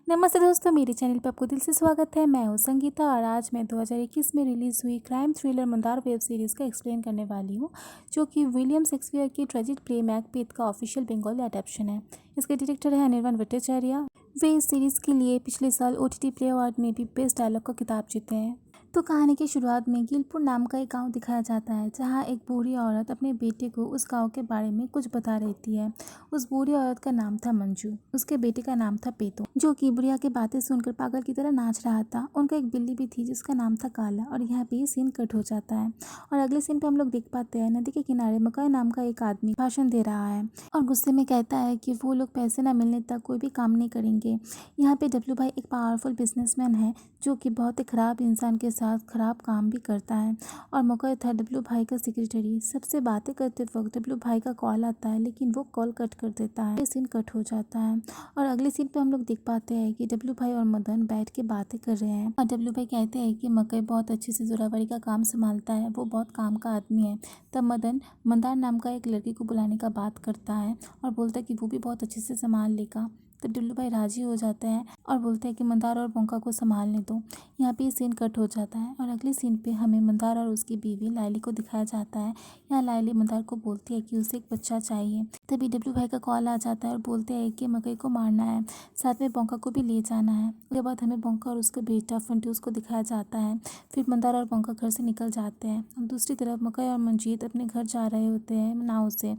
नमस्ते दोस्तों, मेरे चैनल पर आपको दिल से स्वागत है। मैं हूं संगीता और आज मैं 2021 में रिलीज़ हुई crime thriller Mandar web series का एक्सप्लेन करने वाली हूं, जो कि विलियम शेक्सपियर की ट्रेजिक प्ले मैकबेथ का ऑफिशियल बंगाली अडेप्शन है। इसके डायरेक्टर है अनिर्बाण भट्टाचार्य। वे इस सीरीज़ के लिए पिछले साल OTT प्ले अवार्ड में भी बेस्ट डायलॉग का खिताब जीते हैं। तो कहानी की शुरुआत में गिलपुर नाम का एक गांव दिखाया जाता है, जहां एक बूढ़ी औरत अपने बेटे को उस गांव के बारे में कुछ बता रही है। उस बूढ़ी औरत का नाम था मंजू, उसके बेटे का नाम था पेतो, जो कि बुढ़िया की बातें सुनकर पागल की तरह नाच रहा था। उनका एक बिल्ली भी थी जिसका नाम था काला। और यहाँ पे सीन कट हो जाता है और अगले सीन पे हम लोग देख पाते हैं नदी के किनारे मकई नाम का एक आदमी भाषण दे रहा है और गुस्से में कहता है कि वो लोग पैसे ना मिलने तक कोई भी काम नहीं करेंगे। यहाँ पे डब्लू भाई एक पावरफुल बिजनेसमैन है, जो कि बहुत ही खराब इंसान के साथ खराब काम भी करता है। और मकई था डब्लू भाई का सेक्रेटरी। सबसे बातें करते वक्त डब्लू भाई का कॉल आता है, लेकिन वो कॉल कट कर देता है। सीन कट हो जाता है और अगले सीन पे हम लोग देख पाते हैं कि डब्लू भाई और मदन बैठ के बातें कर रहे हैं और डब्लू भाई कहते हैं कि मकई बहुत अच्छे से जोरावरी का काम संभालता है, वो बहुत काम का आदमी है। तब मदन मंदार नाम का एक लड़की को बुलाने का बात करता है और बोलता है कि वो भी बहुत अच्छे से संभाल लेगा। तो डब्लू भाई राजी हो जाते हैं और बोलते हैं कि मंदार और पोंका को संभालने दो। यहाँ पे सीन कट हो जाता है और अगले सीन पे हमें मंदार और उसकी बीवी लाइली को दिखाया जाता है। यहाँ लाइली मंदार को बोलती है कि उसे एक बच्चा चाहिए। तभी डब्लू भाई का कॉल आ जाता है और बोलते हैं कि मकई को मारना है, साथ में पोंका को भी ले जाना है। उसके बाद हमें पोंका और उसका बेटा फंटूस को दिखाया जाता है। फिर मंदार और पोंका घर से निकल जाते हैं और दूसरी तरफ मकई और मंजीत अपने घर जा रहे होते हैं नाव से।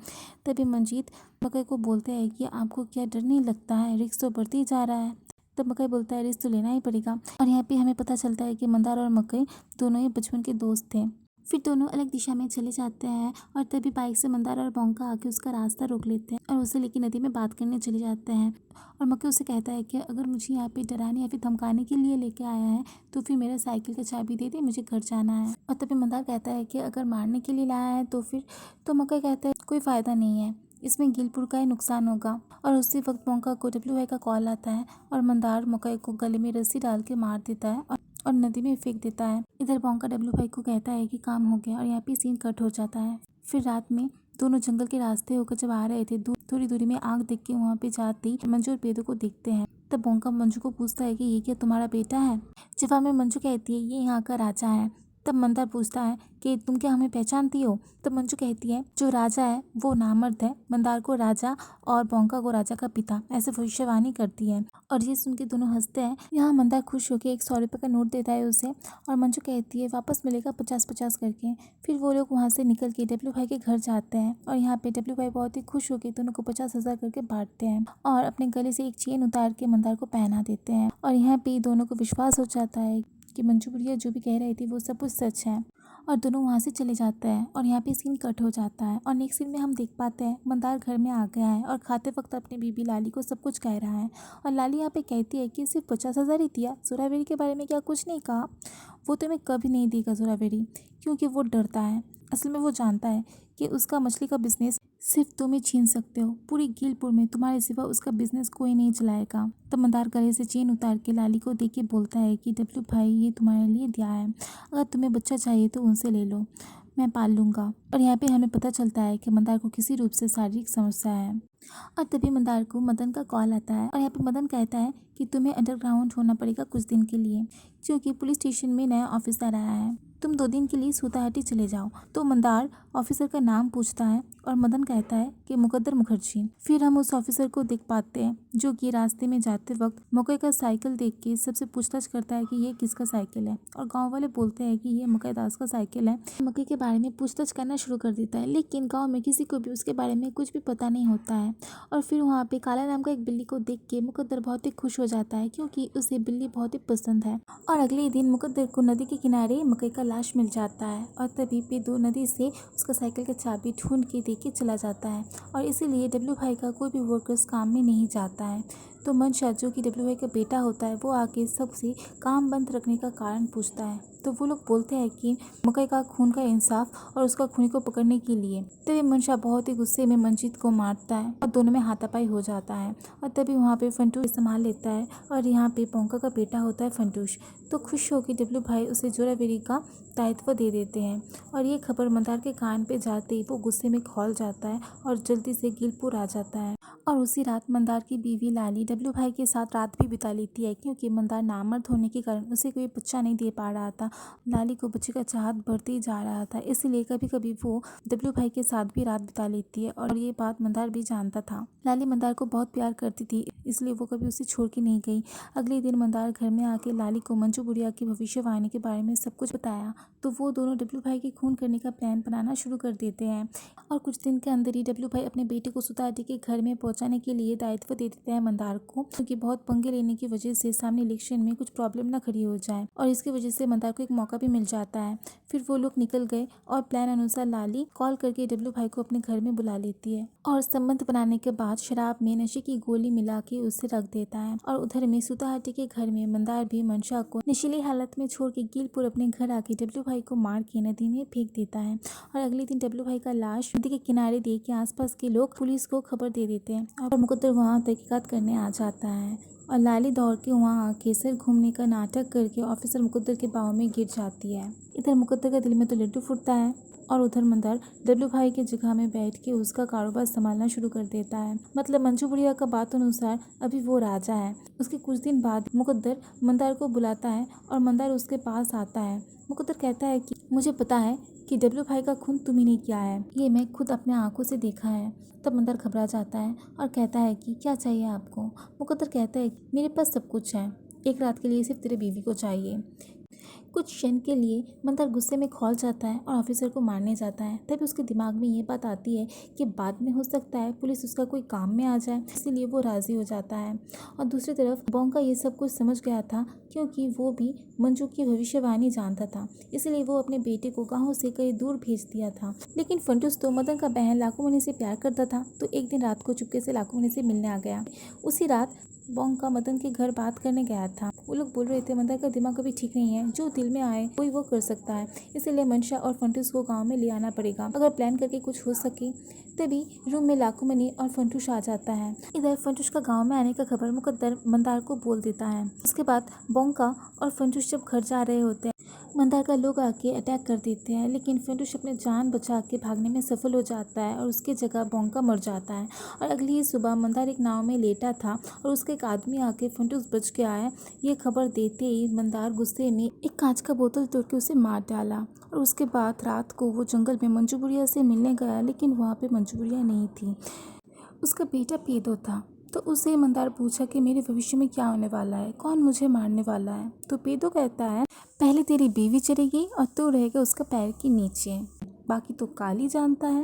तभी मंजीत मकई को बोलते हैं कि आपको क्या डर नहीं लगता है, रिस्क तो बढ़ती जा रहा है। तब मकई बोलता है रिस्क तो लेना ही पड़ेगा। और यहाँ पे हमें पता चलता है कि मंदार और मकई दोनों ही बचपन के दोस्त थे। फिर दोनों अलग दिशा में चले जाते हैं और तभी बाइक से मंदार और पोंका आके उसका रास्ता रोक लेते हैं और उसे लेके नदी में बात करने चले जाते हैं। और मकई उसे कहता है कि अगर मुझे यहाँ पे डराने या फिर धमकाने के लिए लेके आया है तो फिर मेरा साइकिल का चाबी दे दे, मुझे घर जाना है। और तभी मंदार कहता है कि अगर मारने के लिए लाया है तो फिर तो मकई कहता है कोई फ़ायदा नहीं है, इसमें गिलपुर का ही नुकसान होगा। और उसी वक्त पोंका को डब्लू भाई का कॉल आता है और मंदार मकई को गले में रस्सी डाल के मार देता है और नदी में फेंक देता है। इधर पोंका डब्लू भाई को कहता है कि काम हो गया और यहाँ पे सीन कट हो जाता है। फिर रात में दोनों जंगल के रास्ते होकर जब आ रहे थे, थोड़ी दूरी में आग देख के वहाँ पे जाते ही मंजू और पेदो को देखते हैं। तब पोंका मंजू को पूछता है कि ये क्या तुम्हारा बेटा है? जवाब में मंजू कहती है ये यहाँ का राजा है। तब मंदार पूछता है कि तुम क्या हमें पहचानती हो? तब मंजू कहती है जो राजा है वो नामर्द है, मंदार को राजा और पोंका को राजा का पिता, ऐसे भविष्यवाणी करती है। और ये सुन के दोनों हंसते हैं। यहाँ मंदार खुश होकर 100 रुपये का नोट देता है उसे और मंजू कहती है वापस मिलेगा 50-50 करके। फिर वो लोग वहाँ से निकल के डब्लू भाई के घर जाते हैं और यहाँ पे डब्लू भाई बहुत ही खुश होकर दोनों को 50,000 करके बांटते हैं और अपने गले से एक चेन उतार के मंदार को पहना देते हैं। और यहाँ पे दोनों को विश्वास हो जाता है कि मंजू बुढ़िया जो भी कह रही थी वो सब कुछ सच है और दोनों वहाँ से चले जाते हैं। और यहाँ पे सीन कट हो जाता है और नेक्स्ट सीन में हम देख पाते हैं मंदार घर में आ गया है और खाते वक्त अपनी बीबी लाली को सब कुछ कह रहा है। और लाली यहाँ पे कहती है कि सिर्फ 50,000 ही दिया, जोरावेरी के बारे में क्या कुछ नहीं कहा? वो तुम्हें कभी नहीं देगा जोरावेरी, क्योंकि वो डरता है। असल में वो जानता है कि उसका मछली का बिजनेस सिर्फ तुम ही छीन सकते हो, पूरी गिलपुर में तुम्हारे सिवा उसका बिजनेस कोई नहीं चलाएगा। तब मंदार गले से चेन उतार के लाली को दे के बोलता है कि डब्लू भाई ये तुम्हारे लिए दिया है, अगर तुम्हें बच्चा चाहिए तो उनसे ले लो, मैं पाल लूँगा। और यहाँ पे हमें पता चलता है कि मंदार को किसी रूप से शारीरिक समस्या है। और तभी मंदार को मदन का कॉल आता है और यहाँ पे मदन कहता है कि तुम्हें अंडरग्राउंड होना पड़ेगा कुछ दिन के लिए, क्योंकि पुलिस स्टेशन में नया ऑफिसर आया है, तुम 2 दिन के लिए सूताहाटी चले जाओ। तो मंदार ऑफिसर का नाम पूछता है और मदन कहता है कि मुकद्दर मुखर्जी। फिर हम उस ऑफिसर को देख पाते हैं जो कि रास्ते में जाते वक्त मकई का साइकिल देख के सबसे पूछताछ करता है कि ये किसका साइकिल है। और गांव वाले बोलते हैं कि ये मकई दास का साइकिल है। मकई के बारे में पूछताछ करना शुरू कर देता है, लेकिन गाँव में किसी को भी उसके बारे में कुछ भी पता नहीं होता है। और फिर वहाँ पे काला नाम का एक बिल्ली को देख के मुकद्दर बहुत ही खुश हो जाता है, क्योंकि उसे बिल्ली बहुत ही पसंद है। और अगले दिन मुकद्दर को नदी के किनारे मकई का लाश मिल जाता है और तभी पेदो नदी से उसका साइकिल का चाबी ढूंढ के दे के चला जाता है। और इसीलिए डब्लू भाई का कोई भी वर्कर्स काम में नहीं जाता है। तो मनशा जो कि डब्लू भाई का बेटा होता है वो आके सबसे काम बंद रखने का कारण पूछता है। तो वो लोग बोलते हैं कि मकई का खून का इंसाफ और उसका खूनी को पकड़ने के लिए। तभी मनशा बहुत ही गुस्से में मंजीत को मारता है और दोनों में हाथापाई हो जाता है। और तभी वहाँ पे फंटूश संभाल लेता है और यहाँ पे पोंका का बेटा होता है फंटूश। तो खुश होकर डब्लू भाई उसे जोरावेरी का दायित्व दे देते हैं। और ये खबर मंदार के कान पे जाते ही वो गुस्से में खौल जाता है और जल्दी से गिलपुर आ जाता है। और उसी रात मंदार की बीवी लाली डब्लू भाई के साथ रात भी बिता लेती है, क्योंकि मंदार नामर्द होने के कारण उसे कोई बच्चा नहीं दे पा रहा था। लाली को बच्चे का चाहत बढ़ते ही जा रहा था, इसलिए कभी कभी वो डब्लू भाई के साथ भी रात बिता लेती है और ये बात मंदार भी जानता था। लाली मंदार को बहुत प्यार करती थी, इसलिए वो कभी उसे छोड़ के नहीं गई। अगले दिन मंदार घर में आके लाली को मंजू बुढ़िया की भविष्यवाणी के बारे में सब कुछ बताया, तो वो दोनों डब्लू भाई के खून करने का प्लान बनाना शुरू कर देते हैं। और कुछ दिन के अंदर ही डब्लू भाई अपने बेटे को सुताहटी के घर में पहुंचाने के लिए दायित्व दे देते हैं मंदार को, क्योंकि बहुत पंगे लेने की वजह से सामने इलेक्शन में कुछ प्रॉब्लम ना खड़ी हो जाए, और इसकी वजह से मंदार को एक मौका भी मिल जाता है। फिर वो लोग निकल गए और प्लान अनुसार लाली कॉल करके डब्लू भाई को अपने घर में बुला लेती है और संबंध बनाने के बाद शराब में नशे की गोली मिला के उसे रख देता है। और उधर में सुताहटी के घर में मंदार भी मंशा को नशीली हालत में छोड़ के गिलपुर अपने घर आके डब्लू भाई को मार के नदी में फेंक देता है। और अगले दिन डब्लू भाई का लाश नदी के किनारे देख के आसपास के लोग पुलिस को खबर दे देते हैं और मुकद्दर वहाँ तहकीकात करने आ जाता है। और लाली दौड़ के वहाँ आके सिर घूमने का नाटक करके ऑफिसर मुकद्दर के पाँव में गिर जाती है। इधर मुकद्दर का दिल में तो लड्डू फूटता है और उधर मंदार डब्लू भाई के जगह में बैठ के उसका कारोबार संभालना शुरू कर देता है। मतलब मंजू बुढ़िया का बात अनुसार अभी वो राजा है। उसके कुछ दिन बाद मुकद्दर मंदार को बुलाता है और मंदार उसके पास आता है। मुकद्दर कहता है कि मुझे पता है कि डब्लू भाई का खून तुम ही ने किया है, ये मैं खुद अपने आंखों से देखा है। तब मंदार घबरा जाता है और कहता है कि क्या चाहिए आपको। मुकद्दर कहता है कि मेरे पास सब कुछ है, एक रात के लिए सिर्फ तेरे बीवी को चाहिए। कुछ क्षण के लिए मंदार गुस्से में खौल जाता है और ऑफिसर को मारने जाता है। तभी उसके दिमाग में ये बात आती है कि बाद में हो सकता है पुलिस उसका कोई काम में आ जाए, इसीलिए वो राजी हो जाता है। और दूसरी तरफ बोंका ये सब कुछ समझ गया था, क्योंकि वो भी मंजू की भविष्यवाणी जानता था, इसलिए वो अपने बेटे को गाँव से कहीं दूर भेज दिया था। लेकिन फंटूस तो मदन का बहन लाखोमणि से प्यार करता था, तो एक दिन रात को चुपके से लाखोमणि से मिलने आ गया। उसी रात बोंका मदन के घर बात करने गया था। वो लोग बोल रहे थे मंदार का दिमाग अभी ठीक नहीं है, जो दिल में आए कोई वो कर सकता है, इसलिए मंशा और फंटूस को गांव में ले आना पड़ेगा अगर प्लान करके कुछ हो सके। तभी रूम में लाखोमणि और फंटूस आ जाता है। इधर फंटूस का गांव में आने का खबर मुकद्दर मंदार को बोल देता है। उसके बाद बोंका और फंटूस जब घर जा रहे होते हैं, मंदार का लोग आके अटैक कर देते हैं, लेकिन फंटूस अपने जान बचा के भागने में सफल हो जाता है और उसकी जगह बोंका मर जाता है। और अगली ही सुबह मंदार एक नाव में लेटा था और उसके एक आदमी आके फंटूस बच गया है ये खबर देते ही मंदार गुस्से में एक कांच का बोतल तोड़ के उसे मार डाला। और उसके बाद रात को वो जंगल में मंजू बुढ़िया से मिलने गया, लेकिन वहाँ पे मंजू बुढ़िया नहीं थी, उसका बेटा पेदो था। तो उसे मंदार पूछा कि मेरे भविष्य में क्या होने वाला है, कौन मुझे मारने वाला है। तो पेदो कहता है पहले तेरी बीवी चलेगी और तू रहेगा उसका पैर के नीचे, बाकी तो काली जानता है।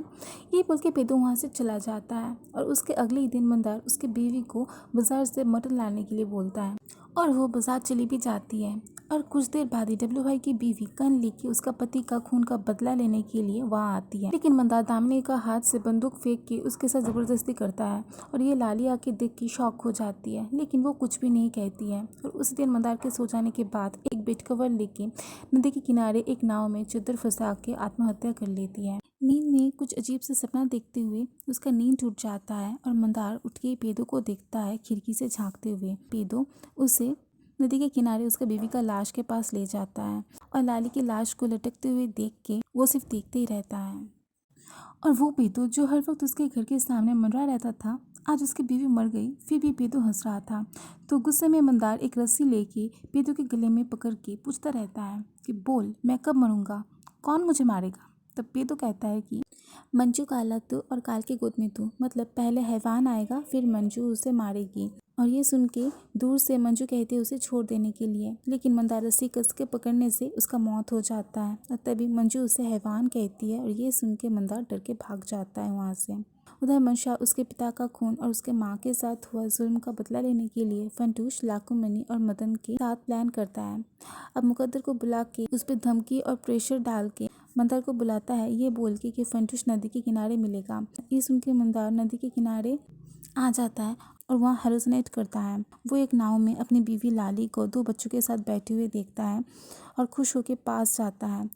ये बोल के पेदो वहाँ से चला जाता है और उसके अगले ही दिन मंदार उसकी बीवी को बाजार से मटन लाने के लिए बोलता है और वो बाजार चली भी जाती है। और कुछ देर बाद ही डब्लू भाई की बीवी कन लेके उसका पति का खून का बदला लेने के लिए वहाँ आती है, लेकिन मंदार दामने का हाथ से बंदूक फेंक के उसके साथ जबरदस्ती करता है और ये लाली आके देख के शॉक हो जाती है, लेकिन वो कुछ भी नहीं कहती है। और उस दिन मंदार के सो जाने के बाद एक बेड कवर लेके नदी के किनारे एक नाव में चद्दर फंसा के आत्महत्या कर लेती है। नींद में कुछ अजीब सा सपना देखते हुए उसका नींद टूट जाता है और मंदार उठ के पेदो को देखता है खिड़की से झांकते हुए। पेदो उसे नदी के किनारे उसका बीवी का लाश के पास ले जाता है और लाली की लाश को लटकते हुए देख के वो सिर्फ देखते ही रहता है। और वो पेदो जो हर वक्त उसके घर के सामने मंडरा रहता था, आज उसकी बीवी मर गई फिर भी पेदो हंस रहा था। तो गुस्से में मंदार एक रस्सी लेके पेदो के गले में पकड़ के पूछता रहता है कि बोल मैं कब मरूंगा, कौन मुझे मारेगा। तब पेदो कहता है कि मंजू काला तू और काल के गोद में तू, मतलब पहले हैवान आएगा फिर मंजू उसे मारेगी। और ये सुन के दूर से मंजू कहती है उसे छोड़ देने के लिए, लेकिन मंदार रस्सी कस के पकड़ने से उसका मौत हो जाता है और तभी मंजू उसे हैवान कहती है और ये सुन के मंदार डर के भाग जाता है वहाँ से। उधर मंशा उसके पिता का खून और उसके माँ के साथ हुआ जुल्म का बदला लेने के लिए फंटूस, लाखोमणि और मदन के साथ प्लान करता है। अब मुकद्दर को बुला के उस पर धमकी और प्रेशर डाल के मंदार को बुलाता है ये बोल के कि फंटूस नदी के किनारे मिलेगा। ये सुन के मंदार नदी के किनारे आ जाता है और वहाँ हेलुसिनेट करता है। वो एक नाव में अपनी बीवी लाली को 2 बच्चों के साथ बैठे हुए देखता है और खुश होकर पास जाता है,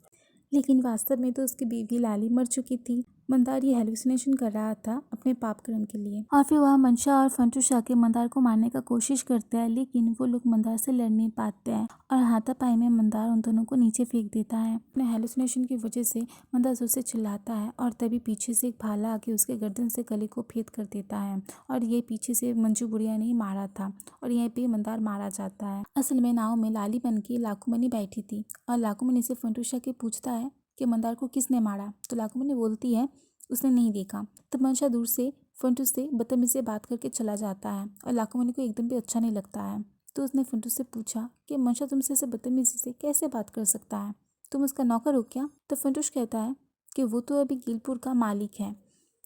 लेकिन वास्तव में तो उसकी बीवी लाली मर चुकी थी। मंदार ये हेलुसिनेशन कर रहा था अपने पाप कर्म के लिए। और फिर वह मंशा और फंटूश आके मंदार को मारने का कोशिश करते हैं, लेकिन वो लोग मंदार से लड़ नहीं पाते हैं और हाथापाई में मंदार उन दोनों को नीचे फेंक देता है। अपने हेलुसिनेशन की वजह से मंदार जोर से चिल्लाता है और तभी पीछे से एक भाला आके उसके गर्दन से गले को भेद कर देता है। और ये पीछे से मंजू बुढ़िया ने ही मारा था और यहीं पे मंदार मारा जाता है। असल में नाव में लाली बन के लाखूमनी बैठी थी और लाखूमनी से फंटूश आके पूछता है कि मंदार को किसने मारा। तो लाखूमनी बोलती है उसने नहीं देखा। तब मंशा दूर से फंटूश से बदतमीजी से बात करके चला जाता है और लाखूमनी को एकदम भी अच्छा नहीं लगता है। तो उसने फंटूश से पूछा कि मंशा तुमसे ऐसे बदतमीजी से कैसे बात कर सकता है, तुम उसका नौकर हो क्या। तो फंटूश कहता है कि वो तो अभी गिलपुर का मालिक है।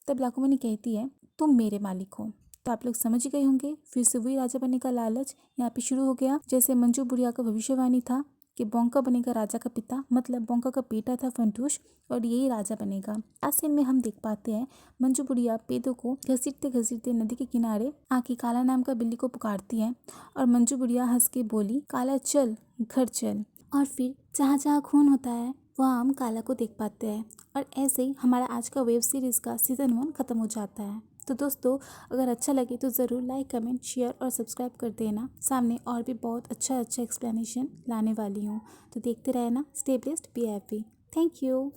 तब लाखूमनी कहती है तुम मेरे मालिक हो। तो आप लोग समझ ही गए होंगे, फिर से वही राजा बनने का लालच यहाँ पे शुरू हो गया। जैसे मंजू बुढ़िया का भविष्यवाणी था कि बोंका बनेगा राजा का पिता, मतलब बोंका का बेटा था फंटूश और यही राजा बनेगा। लास्ट सीन में हम देख पाते हैं मंजू बुढ़िया पेदों को घसीटते घसीटते नदी के किनारे आके काला नाम का बिल्ली को पुकारती है और मंजू बुढ़िया हंस के बोली काला चल घर चल। और फिर जहाँ जहाँ खून होता है वहाँ हम काला को देख पाते हैं। और ऐसे ही हमारा आज का वेब सीरीज़ का सीज़न 1 ख़त्म हो जाता है। तो दोस्तों अगर अच्छा लगे तो ज़रूर लाइक कमेंट शेयर और सब्सक्राइब कर देना। सामने और भी बहुत अच्छा एक्सप्लेनेशन लाने वाली हूँ, तो देखते रहना। Stay blessed, be happy. Thank you.